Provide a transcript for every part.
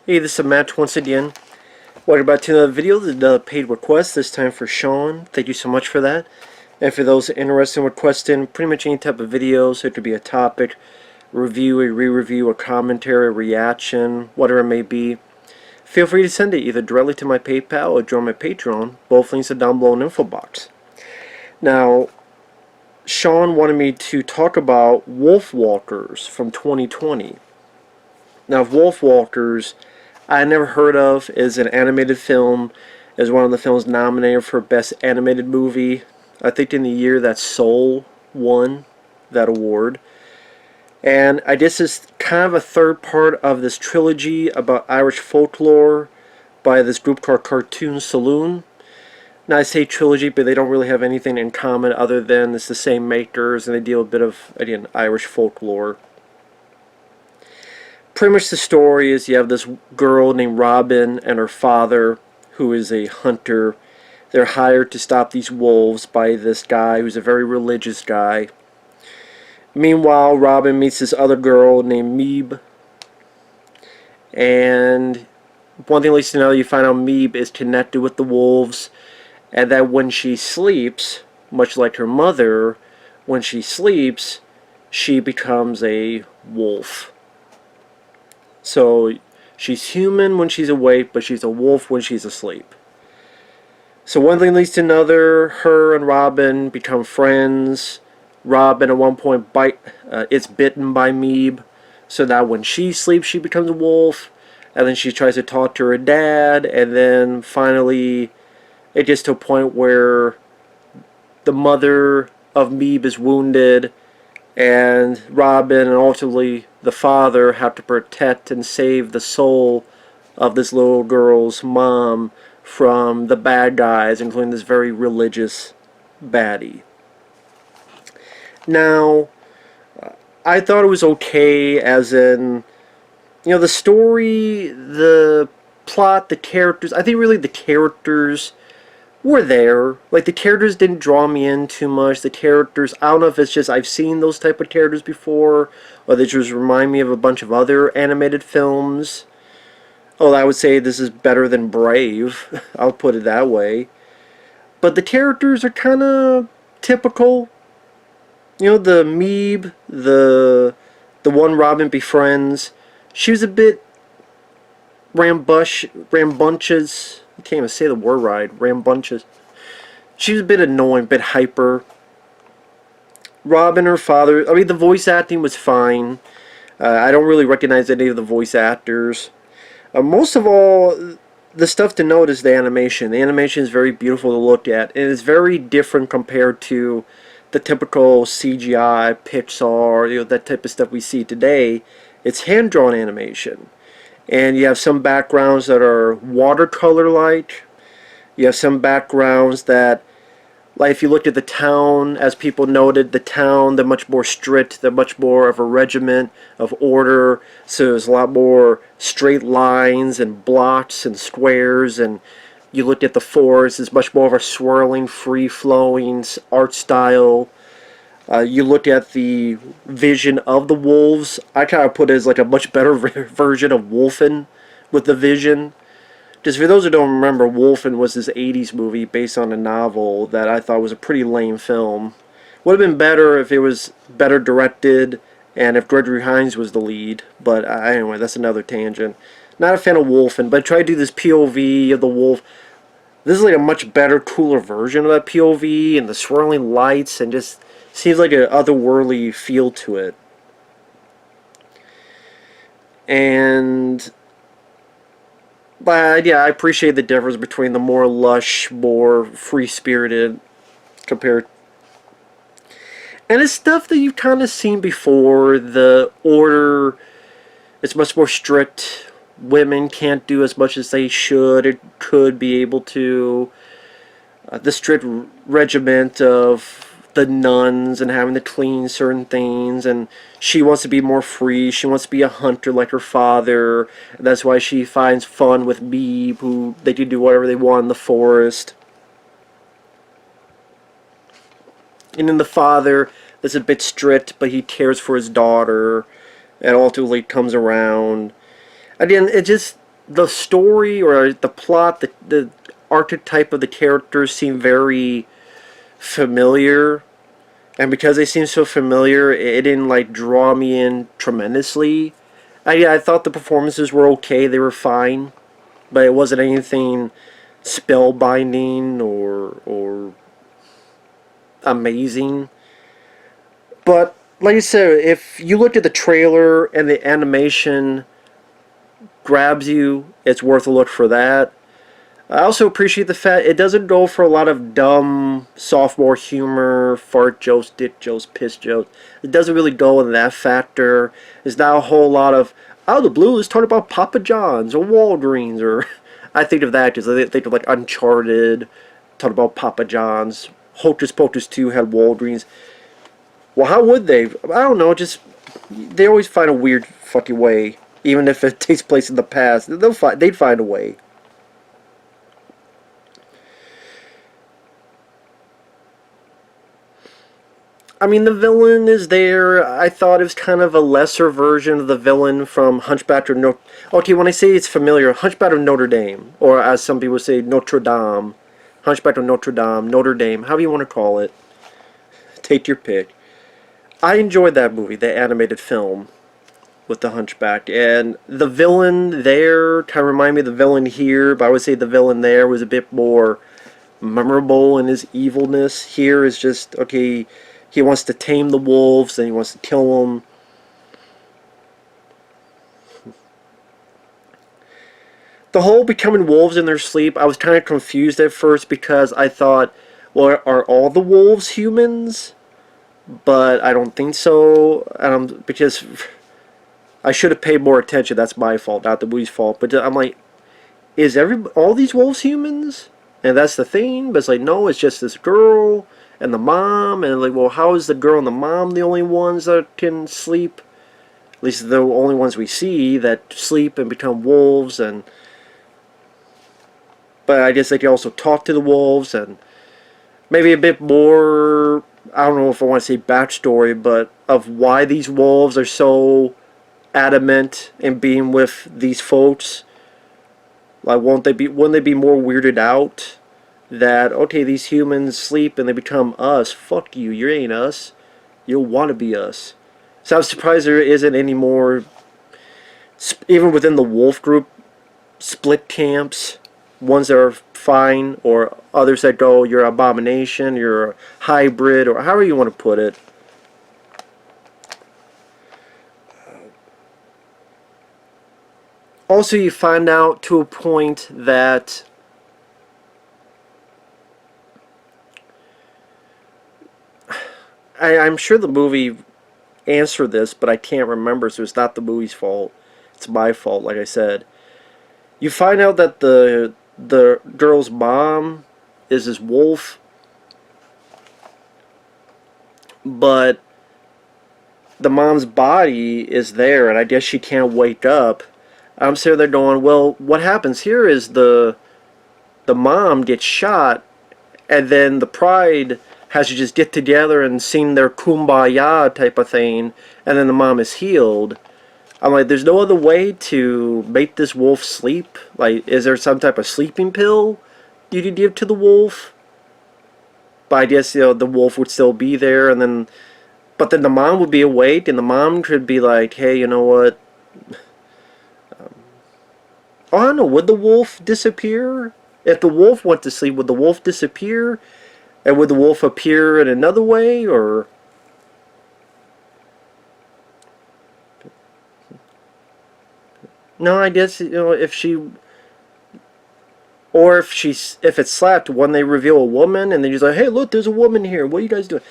Hey, this is Matt once again. Welcome back to another video. This is another paid request, this time for Sean. Thank you so much for that. And for those interested in requesting pretty much any type of video, so it could be a topic, review, a re-review, a commentary, a reaction, whatever it may be, feel free to send it either directly to my PayPal or join my Patreon. Both links are down below in the info box. Now, Sean wanted me to talk about Wolfwalkers from 2020. Now, Wolfwalkers, I never heard of, is an animated film, is one of the films nominated for Best Animated Movie. I think in the year that Soul won that award. And I guess it's kind of a third part of this trilogy about Irish folklore by this group called Cartoon Saloon. Now I say trilogy, but they don't really have anything in common other than it's the same makers and they deal a bit of, again, Irish folklore. Pretty much the story is you have this girl named Robin and her father, who is a hunter. They're hired to stop these wolves by this guy who's a very religious guy. Meanwhile, Robin meets this other girl named Meeb. And one thing leads to another, you find out Meeb is connected with the wolves. And that when she sleeps, much like her mother, when she sleeps, she becomes a wolf. So she's human when she's awake, but she's a wolf when she's asleep. So one thing leads to another. Her and Robin become friends. Robin at one point is bitten by Meeb, so now when she sleeps she becomes a wolf, and then she tries to talk to her dad, and then finally it gets to a point where the mother of Meeb is wounded, and Robin and ultimately the father have to protect and save the soul of this little girl's mom from the bad guys, including this very religious baddie. Now, I thought it was okay, as in, you know, the story, the plot, the characters. I think really the characters were there. Like, the characters didn't draw me in too much. The characters, I don't know if it's just I've seen those type of characters before, or they just remind me of a bunch of other animated films. Oh, I would say this is better than Brave. I'll put it that way. But the characters are kind of typical. You know, the Meeb, the one Robin befriends, she was a bit rambunctious. I can't even say the word right. Rambunctious. She was a bit annoying, a bit hyper. Robin, her father, I mean, the voice acting was fine. I don't really recognize any of the voice actors. Most of all, the stuff to note is the animation. The animation is very beautiful to look at. It is very different compared to the typical CGI, Pixar, you know, that type of stuff we see today. It's hand-drawn animation. And you have some backgrounds that are watercolor-like. You have some backgrounds that, like if you looked at the town, as people noted, the town, they're much more strict, they're much more of a regiment of order, so there's a lot more straight lines and blocks and squares, and you look at the forest, it's much more of a swirling, free-flowing art style. You look at the vision of the wolves. I kind of put it as like a much better version of Wolfen with the vision. Just for those who don't remember, Wolfen was this 80s movie based on a novel that I thought was a pretty lame film. Would have been better if it was better directed and if Gregory Hines was the lead. But anyway, that's another tangent. Not a fan of Wolfen, but I tried to do this POV of the wolf. This is like a much better, cooler version of that POV, and the swirling lights, and just seems like an otherworldly feel to it. And but yeah, I appreciate the difference between the more lush, more free-spirited compared. And it's stuff that you've kind of seen before. The order is much more strict. Women can't do as much as they should or could be able to. The strict regiment of the nuns and having to clean certain things, and she wants to be more free. She wants to be a hunter like her father, and that's why she finds fun with Meeb, who they can do whatever they want in the forest. And then the father is a bit strict, but he cares for his daughter, and ultimately comes around. Again, it just, the story or the plot, the archetype of the characters seem very familiar, and because they seem so familiar, it didn't like draw me in tremendously. I thought the performances were okay; they were fine, but it wasn't anything spellbinding or amazing. But like I said, if you look at the trailer and the animation grabs you, it's worth a look for that. I also appreciate the fact it doesn't go for a lot of dumb sophomore humor, fart jokes, dick jokes, piss jokes. It doesn't really go in that factor. There's not a whole lot of out of the blue. Let's talk about Papa John's or Walgreens or I think of that because I think of like Uncharted, talk about Papa John's. Hocus Pocus 2 had Walgreens. Well, how would they? I don't know. Just they always find a weird fucking way, even if it takes place in the past. They'd find a way. I mean, the villain is there. I thought it was kind of a lesser version of the villain from Hunchback of Notre. Okay, when I say it's familiar, Hunchback of Notre Dame, or as some people say, Notre Dame, Hunchback of Notre Dame, Notre Dame, however you want to call it. Take your pick. I enjoyed that movie, the animated film with the Hunchback, and the villain there kind of reminded me of the villain here, but I would say the villain there was a bit more memorable in his evilness. Here is just okay. He wants to tame the wolves, and he wants to kill them. The whole becoming wolves in their sleep, I was kind of confused at first because I thought, well, are all the wolves humans? But I don't think so. Because I should have paid more attention. That's my fault, not the movie's fault. But I'm like, is all these wolves humans? And that's the thing. But it's like, no, it's just this girl and the mom. And like, well, how is the girl and the mom the only ones that can sleep? At least the only ones we see that sleep and become wolves. But I guess they can also talk to the wolves and maybe a bit more. I don't know if I want to say backstory, but of why these wolves are so adamant in being with these folks. Like, wouldn't they be more weirded out that okay, these humans sleep and they become us? Fuck you, you ain't us. You'll want to be us. So I'm surprised there isn't any more, even within the wolf group, split camps. Ones that are fine, or others that go, you're an abomination, you're a hybrid, or however you want to put it. Also, you find out to a point that I'm sure the movie answered this, but I can't remember, so it's not the movie's fault. It's my fault, like I said. You find out that the girl's mom is this wolf, but the mom's body is there, and I guess she can't wake up. I'm sitting there going, well, what happens here is the mom gets shot, and then the pride has to just get together and sing their kumbaya type of thing, and then the mom is healed. I'm like, there's no other way to make this wolf sleep? Like, is there some type of sleeping pill you could give to the wolf? But I guess, the wolf would still be there, and then, but then the mom would be awake, and the mom could be like, hey, you know what? I don't know, would the wolf disappear? If the wolf went to sleep, would the wolf disappear? And would the wolf appear in another way, or... No, I guess, if she... Or if it slept, when they reveal a woman, and then he's like, hey, look, there's a woman here, what are you guys doing?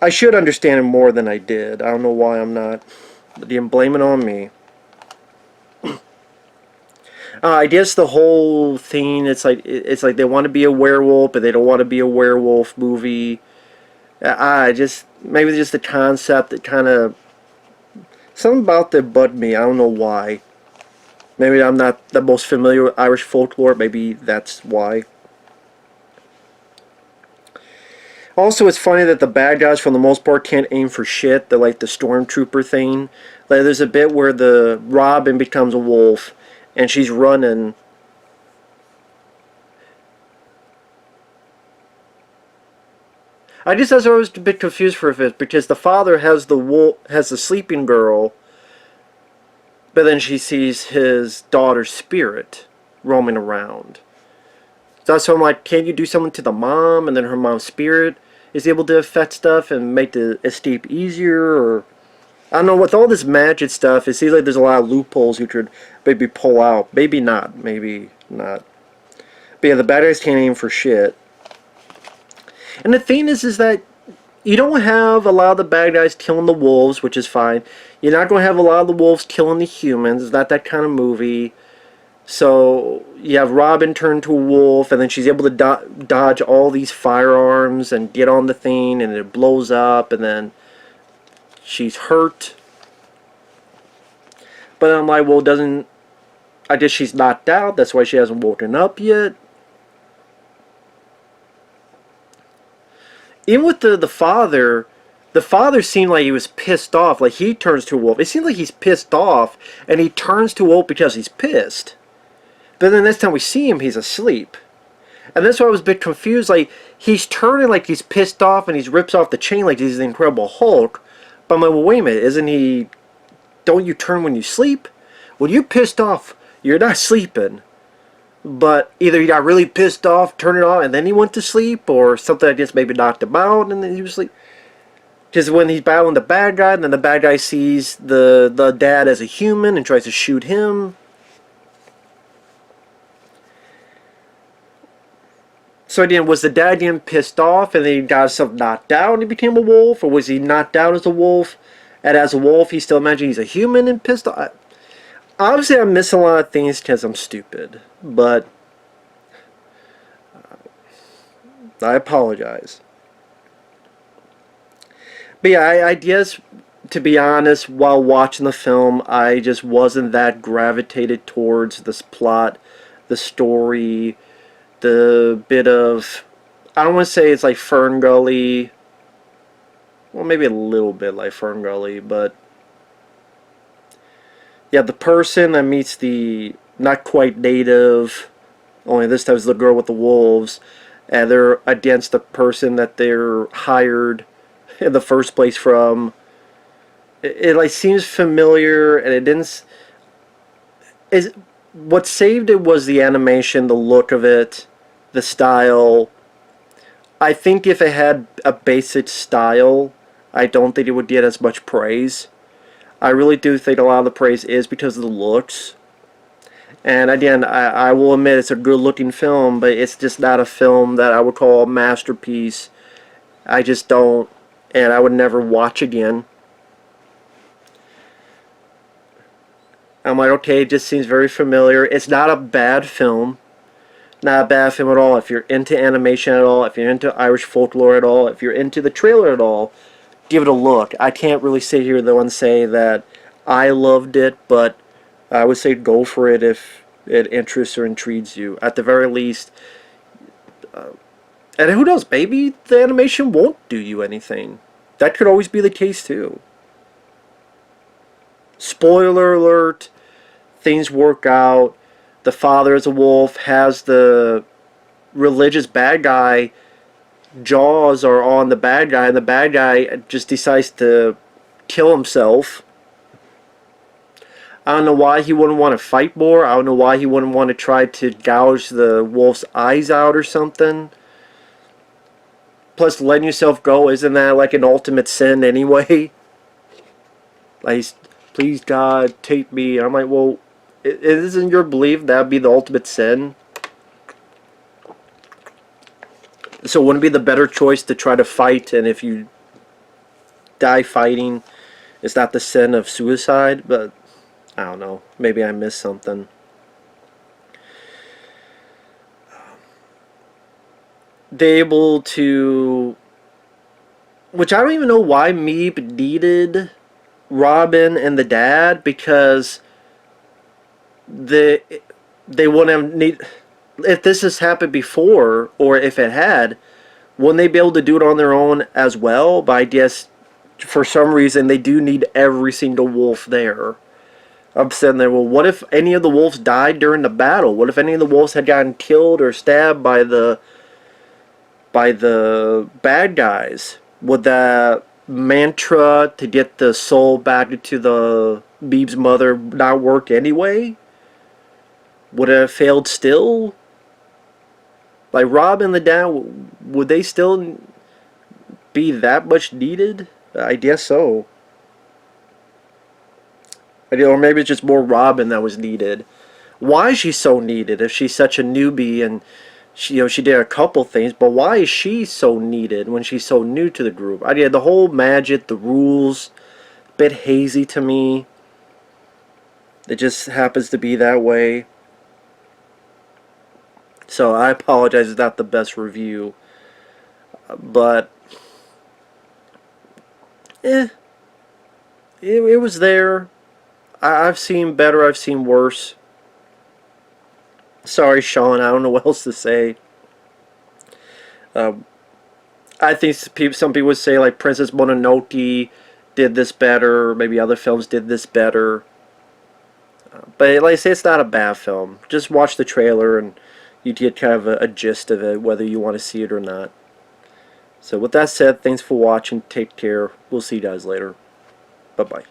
I should understand it more than I did. I don't know why I'm not. But you can blame it on me. I guess the whole thing, it's like they want to be a werewolf, but they don't want to be a werewolf movie. Maybe just the concept that kind of, something about that bugged me. I don't know why. Maybe I'm not the most familiar with Irish folklore. Maybe that's why. Also, it's funny that the bad guys, for the most part, can't aim for shit. They're like the stormtrooper thing. Like there's a bit where the Robin becomes a wolf, and she's running. I just I was a bit confused for a bit because the father has the sleeping girl, but then she sees his daughter's spirit roaming around. So I'm like, can you do something to the mom, and then her mom's spirit is able to affect stuff and make the escape easier, or I don't know. With all this magic stuff, it seems like there's a lot of loopholes you could maybe pull out. Maybe not. Maybe not. But yeah, the bad guys can't aim for shit. And the thing is that you don't have a lot of the bad guys killing the wolves, which is fine. You're not going to have a lot of the wolves killing the humans. It's not that kind of movie. So you have Robin turn to a wolf, and then she's able to dodge all these firearms and get on the thing, and it blows up, and then she's hurt. But I'm like, well, I guess she's knocked out. That's why she hasn't woken up yet. Even with the father seemed like he was pissed off. Like, he turns to a wolf. It seems like he's pissed off, and he turns to a wolf because he's pissed. But then next time we see him, he's asleep. And that's why I was a bit confused. Like, he's turning like he's pissed off, and he rips off the chain like he's the Incredible Hulk. But I'm like, well, wait a minute. Isn't he... Don't you turn when you sleep? When you're pissed off, you're not sleeping. But either he got really pissed off, turned it off, and then he went to sleep, or something, I guess, maybe knocked him out, and then he was asleep. Because when he's battling the bad guy, then the bad guy sees the dad as a human and tries to shoot him. So again, was the dad getting pissed off and then he got himself knocked out and he became a wolf? Or was he knocked out as a wolf, and as a wolf he still imagines he's a human and pissed off? Obviously I'm missing a lot of things because I'm stupid. But I apologize. But yeah, I guess, to be honest, while watching the film, I just wasn't that gravitated towards this plot, the story, the bit of... I don't want to say it's like Fern Gully. Well, maybe a little bit like Fern Gully, but... yeah, the person that meets the not quite native, only this time it's the girl with the wolves, and they're against the person that they're hired in the first place from. It like seems familiar, and it didn't... What saved it was the animation, the look of it, the style. I think if it had a basic style, I don't think it would get as much praise. I really do think a lot of the praise is because of the looks. And again, I will admit it's a good looking film, but it's just not a film that I would call a masterpiece. I just don't, and I would never watch again. I'm like, okay, it just seems very familiar. It's not a bad film. Not a bad film at all. If you're into animation at all, if you're into Irish folklore at all, if you're into the trailer at all, give it a look. I can't really sit here though and say that I loved it, but I would say go for it if it interests or intrigues you. At the very least, and who knows, maybe the animation won't do you anything. That could always be the case too. Spoiler alert, things work out. The father is a wolf, has the religious bad guy jaws are on the bad guy, and the bad guy just decides to kill himself. I don't know why he wouldn't want to fight more. I don't know why he wouldn't want to try to gouge the wolf's eyes out or something. Plus, letting yourself go, isn't that like an ultimate sin anyway? Like, please God, take me. And I'm like, well, isn't your belief that would be the ultimate sin? So wouldn't it be the better choice to try to fight, and if you die fighting, it's not the sin of suicide? But I don't know. Maybe I missed something. They're able to... Which I don't even know why Meeb needed Robin and the dad, because they wouldn't have need... If this has happened before, or if it had, wouldn't they be able to do it on their own as well? But I guess For some reason, they do need every single wolf there. I'm sitting there, well, what if any of the wolves died during the battle? What if any of the wolves had gotten killed or stabbed by the bad guys? Would that mantra to get the soul back into the Beeb's mother not work anyway? Would it have failed still? Like Rob and the dad, would they still be that much needed? I guess so. Or maybe it's just more Robin that was needed. Why is she so needed if she's such a newbie and she did a couple things, but why is she so needed when she's so new to the group? The whole magic, the rules, a bit hazy to me. It just happens to be that way. So I apologize, it's not the best review. But it was there. I've seen better, I've seen worse. Sorry, Sean, I don't know what else to say. I think some people would say like Princess Mononoke did this better, maybe other films did this better. But like I say, it's not a bad film. Just watch the trailer and you get kind of a gist of it, whether you want to see it or not. So with that said, thanks for watching. Take care. We'll see you guys later. Bye-bye.